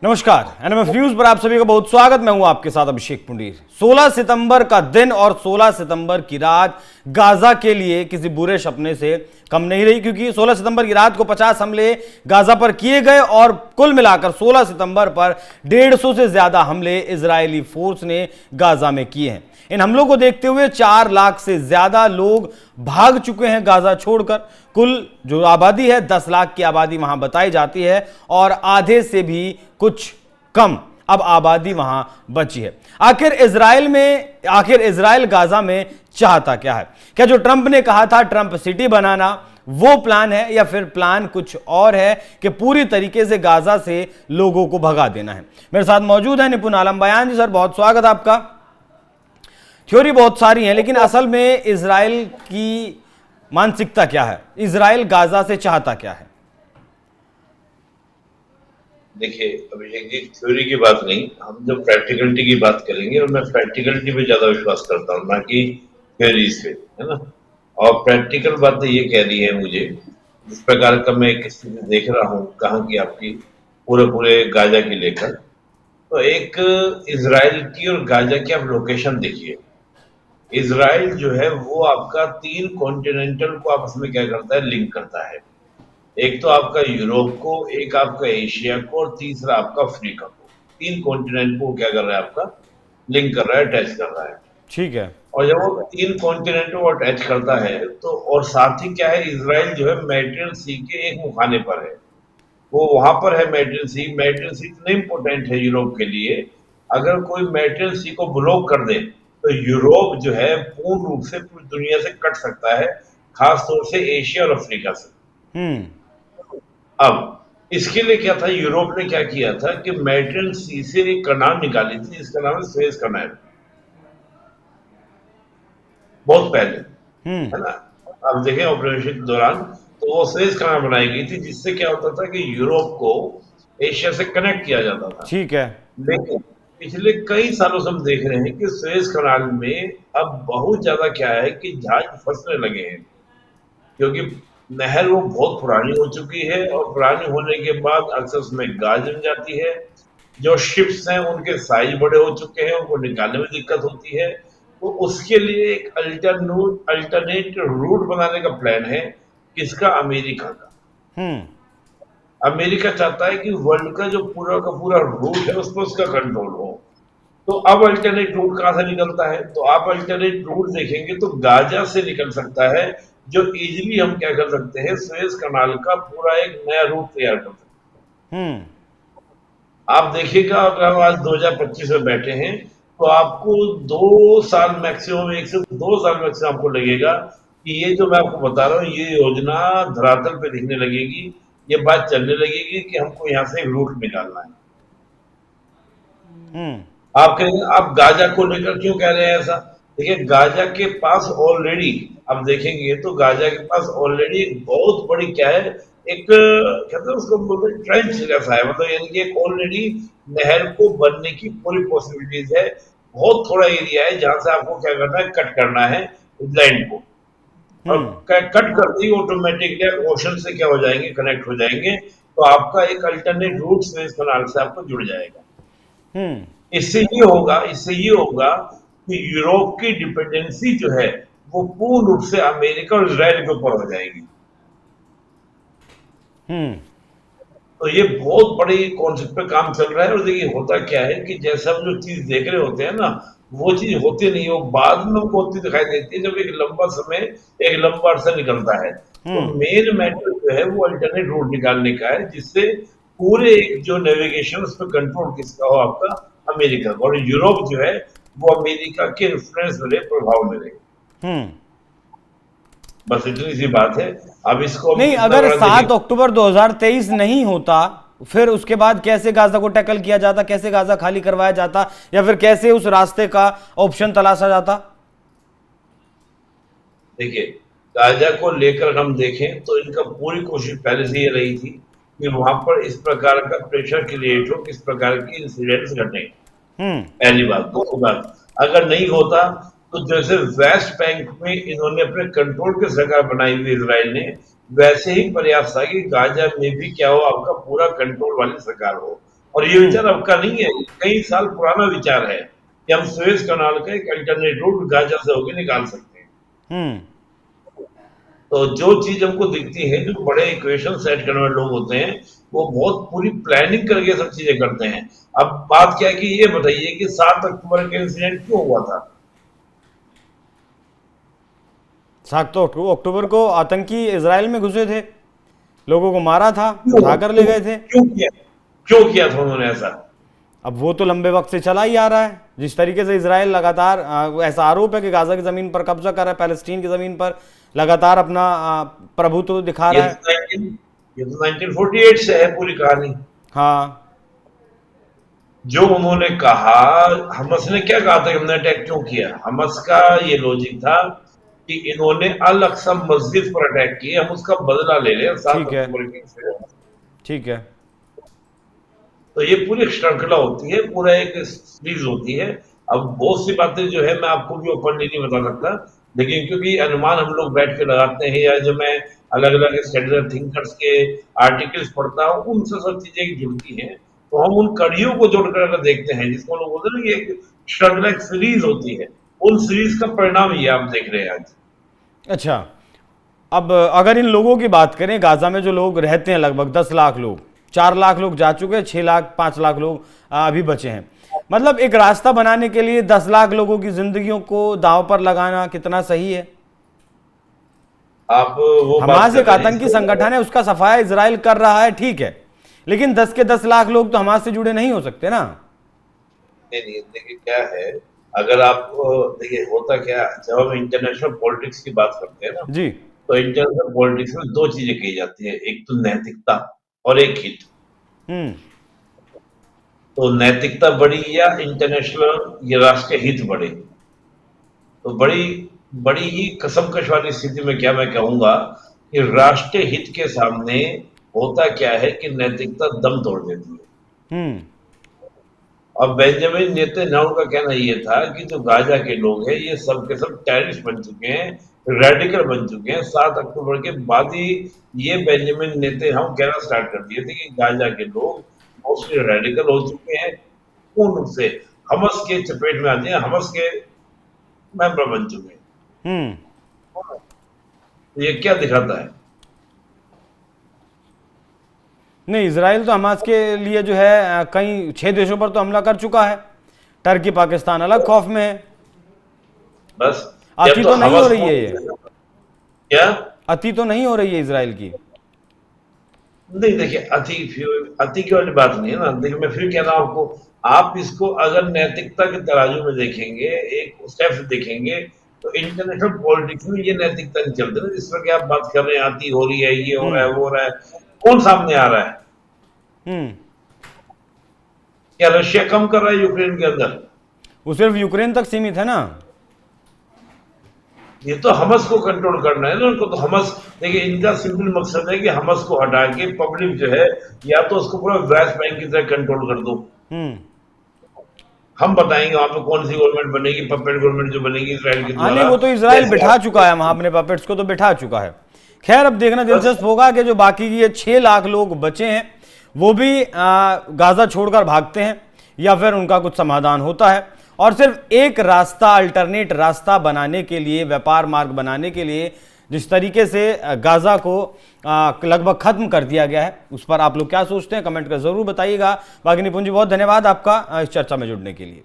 नमस्कार, NMF news पर आप सभी का बहुत स्वागत। मैं हूं आपके साथ अभिषेक पुंडीर। 16 सितंबर का दिन और 16 सितंबर की रात गाजा के लिए किसी बुरे सपने से कम नहीं रही, क्योंकि 16 सितंबर की रात को 50 हमले गाजा पर किए गए और कुल मिलाकर 16 सितंबर पर 150 से ज्यादा हमले इजरायली फोर्स ने गाजा में किए हैं। इन हमलों को देखते हुए 4 लाख से ज्यादा लोग भाग चुके हैं गाजा छोड़कर। कुल जो आबादी है 10 लाख की आबादी वहां बताई जाती है और आधे से भी कुछ कम अब आबादी वहां बची है। आखिर इजराइल गाजा में चाहता क्या है? क्या जो ट्रंप ने कहा था ट्रंप सिटी बनाना वो प्लान है, या फिर प्लान कुछ और है कि पूरी तरीके से गाजा से लोगों को भगा देना है? मेरे साथ मौजूद है निपुण आलम बयान जी। सर, बहुत स्वागत आपका। थ्योरी बहुत सारी है, लेकिन असल में इजराइल की मानसिकता क्या है? इजराइल गाजा से चाहता क्या है? देखिए अभिषेक जी, थ्योरी की बात नहीं, हम जब प्रैक्टिकलिटी की बात करेंगे, और मैं प्रैक्टिकलिटी पे ज्यादा विश्वास करता हूँ ना कि थ्योरीज पे, है ना। और प्रैक्टिकल बातें ये कह रही है मुझे, जिस प्रकार का मैं एक स्थिति देख रहा हूँ कहाँ की आपकी पूरे गाजा की लेकर, तो एक इजराइल की और गाजा की आप लोकेशन देखिए। इजराइल जो है वो आपका 3 कॉन्टिनेंटल को आपस में क्या करता है, लिंक करता है। एक तो आपका यूरोप को, एक आपका एशिया को, और तीसरा आपका अफ्रीका को। 3 कॉन्टिनेंट को क्या कर रहा है, आपका लिंक कर रहा है, अटैच कर रहा है। ठीक है। और जब वो 3 कॉन्टिनेंट को अटैच करता है तो, और साथ ही क्या है, इजराइल जो है मेडिटेरियन सी के एक मुखाने पर है। वो वहां पर है मेडिटेरियन सी इतना इंपॉर्टेंट है यूरोप के लिए। अगर कोई मेडिटेरियन सी को ब्लॉक कर दे तो यूरोप जो है पूर्ण रूप से पूरी दुनिया से कट सकता है, खास तौर से एशिया और अफ्रीका से। अब इसके लिए क्या था, यूरोप ने क्या किया था कि मेडिटेरियन सी से एक कनाल निकाली थी जिसका नाम है सुएज कनाल, बहुत पहले, है ना। अब देखें ऑपरेशन के दौरान तो वो सुएज कनाल बनाई गई थी, जिससे क्या होता था कि यूरोप को एशिया से कनेक्ट किया जाता था। ठीक है। लेकिन पिछले कई सालों से हम देख रहे हैं कि सुएज कनाल में अब बहुत ज्यादा क्या है कि जहाज फंसने लगे हैं, क्योंकि नहर वो बहुत पुरानी हो चुकी है, और पुरानी होने के बाद अक्सर उसमें गाज जम जाती है। जो शिप्स हैं उनके साइज बड़े हो चुके हैं, उनको निकालने में दिक्कत होती है। तो उसके लिए एक अल्टरनेट रूट बनाने का प्लान है, किसका? अमेरिका का। अमेरिका चाहता है कि वर्ल्ड का जो पूरा रूट है उस पर उसका कंट्रोल हो। तो अब अल्टरनेट रूट कहां से निकलता है? तो आप अल्टरनेट रूट देखेंगे तो गाजा से निकल सकता है, जो इजीली हम क्या कर सकते हैं, सुएज कनाल का पूरा एक नया रूट तैयार कर सकते हैं। आप देखिएगा, अगर हम आज 2025 में बैठे हैं तो आपको 2 साल मैक्सिमम, 1 से 2 साल मैक्सिमम आपको लगेगा कि ये जो मैं आपको बता रहा हूँ, ये योजना धरातल पे दिखने लगेगी, ये बात चलने लगेगी कि हमको यहाँ से एक रूट निकालना है। आप कहेंगे आप गाजा को लेकर क्यों कह रहे हैं ऐसा? देखिए, गाजा के पास ऑलरेडी, अब देखेंगे तो गाजा के पास ऑलरेडी एक बहुत बड़ी क्या है, एक कहते हैं उसको बोलते हैं ट्रेंच जैसा है, मतलब यानी कि एक ऑलरेडी नहर को बनने की पूरी पॉसिबिलिटीज है। बहुत थोड़ा एरिया है जहां से आपको क्या करना है, कट करना है लैंड को, और कट करते ही ऑटोमेटिकली ओशन से क्या हो जाएंगे, कनेक्ट हो जाएंगे। तो आपका एक अल्टरनेट रूट सुएज कनाल से आपको जुड़ जाएगा। इससे ये होगा कि यूरोप की डिपेंडेंसी जो है वो पूर्ण रूप से अमेरिका और इजराइल के ऊपर हो जाएगी। तो ये बहुत बड़ी कॉन्सेप्ट पे काम चल रहा है। और देखिए होता क्या है कि जैसे हम जो चीज देख रहे होते हैं ना, वो चीज होती नहीं, वो बाद में हमको होती दिखाई देती है जब एक लंबा समय, एक लंबा अरसा निकलता है। तो मेन मैटर जो है वो अल्टरनेट रूट निकालने का है, जिससे पूरे एक जो नेविगेशन उस पर कंट्रोल किसका हो, आपका अमेरिका का, और यूरोप जो है वो अमेरिका के इन्फ्लुएंस में रहे, प्रभाव में रहे। बस इतनी सी बात है। अब इसको नहीं, अगर 7 अक्टूबर 2023 नहीं होता फिर उसके बाद कैसे गाजा को टैकल किया जाता, कैसे गाजा खाली करवाया जाता, या फिर कैसे उस रास्ते का ऑप्शन तलाशा जाता? देखिए, गाजा को लेकर हम देखें तो इनका पूरी कोशिश पहले से ये रही थी कि वहां पर इस प्रकार का प्रेशर क्रिएट हो, किस प्रकार की इंसिडेंट्स घटे। पहली बात। दूसरी बात, अगर नहीं होता तो जैसे वेस्ट बैंक में इन्होंने अपने कंट्रोल की सरकार बनाई हुई इजराइल ने, वैसे ही प्रयास था कि गाजा में भी क्या हो, आपका पूरा कंट्रोल वाली सरकार हो। और ये विचार अब का नहीं है, कई साल पुराना विचार है कि हम सुएज कनाल का एक अल्टरनेट रूट गाजा से होकर निकाल सकते हैं। हम्म। तो जो चीज हमको दिखती है, जो बड़े इक्वेशन सेट करने वाले लोग होते हैं, वो बहुत पूरी प्लानिंग करके सब चीजें करते हैं। अब बात क्या है कि ये बताइए कि 7 अक्टूबर के इंसिडेंट क्यों हुआ था? 7 अक्टूबर को आतंकी इजराइल में घुसे थे, लोगों को मारा था, क्यों उठाकर ले क्यों गए थे। क्यों किया था उन्होंने ऐसा? अब वो तो लंबे वक्त से चला ही आ रहा है। जिस तरीके से इजराइल लगातार ऐसा आरोप है कि गाजा की जमीन पर कब्जा कर रहा है, पैलेस्टीन की जमीन पर लगातार अपना प्रभुत्व दिखा ये रहा है। तो 19 ये तो 1948 से है पूरी कहानी। हाँ। जो उन्होंने कहा, हमस ने क्या कहा था कि हमने अटैक क्यों किया? हमस का ये लॉजिक था कि इन्होंने अल अक्सा मस्जिद पर अटैक किया, हम उसका बदला ले रहे हैं 7 ठीक है। अक्टूबर के इंसिडेंट। ठीक है। तो ये पूरी एक श्रृंखला होती है, पूरा एक सीरीज होती है। अब बहुत सी बातें जो है मैं आपको भी ओपनली नहीं बता सकता, लेकिन क्योंकि अनुमान हम लोग बैठ के लगाते हैं, या जो मैं अलग अलग स्टैंडर्ड थिंकर्स के आर्टिकल्स पढ़ता हूँ, उनसे सब चीजें जुड़ती हैं। तो हम उन कड़ियों को जोड़कर अगर देखते हैं, जिसको लोग बोलते हैं ना कि एक श्रृंखला, एक सीरीज होती है, उन सीरीज का परिणाम ये आप देख रहे हैं आज। अच्छा, अब अगर इन लोगों की बात करें, गाजा में जो लोग रहते हैं लगभग 10 लाख लोग, 4 लाख लोग जा चुके हैं, 6 लाख 5 लाख लोग अभी बचे हैं। मतलब एक रास्ता बनाने के लिए 10 लाख लोगों की जिंदगियों को दांव पर लगाना कितना सही है? आप वो बात हमास कर एक रहे हैं आतंकी इसको। संगठन है, उसका सफाया इजराइल कर रहा है, ठीक है, लेकिन 10 के 10 लाख लोग तो हमास से जुड़े नहीं हो सकते ना। नहीं नहीं, देखिए क्या है, अगर आप देखिए होता क्या है, जब हम इंटरनेशनल पॉलिटिक्स की बात करते हैं ना, जी। तो इंटरनेशनल पॉलिटिक्स में दो चीजें कही जाती है, एक तो नैतिकता और एक हित। हम्म। तो नैतिकता बढ़ी या इंटरनेशनल ये राष्ट्रीय हित बढ़े, तो बड़ी बड़ी ही कसमकश वाली स्थिति में क्या मैं कहूंगा कि राष्ट्रीय हित के सामने होता क्या है कि नैतिकता दम तोड़ देती है। हम्म। अब बेंजामिन नेतन्याहू का कहना ये था कि जो गाजा के लोग हैं, ये सब के सब टेररिस्ट बन चुके हैं, रेडिकल बन चुके हैं। 7 अक्टूबर के बाद ही ये बेंजामिन नेतन्याहू कहना स्टार्ट कर दिए थे कि गाजा के लोग मोस्टली रेडिकल हो चुके हैं, पूर्ण रूप से हमस के चपेट में आते हैं, हमस के मेंबर बन चुके हैं। हम्म। तो ये क्या दिखाता है? नहीं, इसराइल तो हमास के लिए जो है कई 6 देशों पर तो हमला कर चुका है। टर्की पाकिस्तान अलग खौफ में है। बस अति जब तो नहीं हो हमस रही है ये, क्या? अति तो नहीं हो रही है इसराइल की। नहीं देखिए, अति की वाली बात नहीं है ना। देखिए मैं फिर कह रहा हूं आपको, आप इसको अगर नैतिकता के तराजू में देखेंगे, एक स्टेप से देखेंगे, तो इंटरनेशनल पॉलिटिक्स में ये नैतिकता नहीं चलती ना, जिस पर कि आप बात कर रहे हैं, अति हो रही है, ये हो रहा है, वो हो रहा है। कौन सामने आ रहा है? हम्म। क्या रशिया कम कर रहा है यूक्रेन के अंदर? वो सिर्फ यूक्रेन तक सीमित है ना। ये तो हमस को कंट्रोल करना है ना उनको। तो हमस, देखिए इनका सिंपल मकसद है कि हमस को हटा के पब्लिक जो है, या तो उसको पूरा वेस्ट बैंक की तरह कंट्रोल कर दो। हम्म। हम बताएंगे वहां पे कौन सी गवर्नमेंट बनेगी, पपेट गवर्नमेंट जो बनेगी इसराइल के हाँ, नहीं, द्वारा। वो तो इसराइल जैसे बिठा चुका है, वहां अपने पपेट्स को तो बिठा चुका है। खैर, अब देखना दिलचस्प होगा कि जो बाकी ये 6 लाख लोग बचे हैं वो भी गाजा छोड़कर भागते हैं या फिर उनका कुछ समाधान होता है, और सिर्फ एक रास्ता, अल्टरनेट रास्ता बनाने के लिए, व्यापार मार्ग बनाने के लिए जिस तरीके से गाजा को लगभग खत्म कर दिया गया है, उस पर आप लोग क्या सोचते हैं कमेंट कर जरूर बताइएगा। बाकी निपुण जी, बहुत धन्यवाद आपका इस चर्चा में जुड़ने के लिए।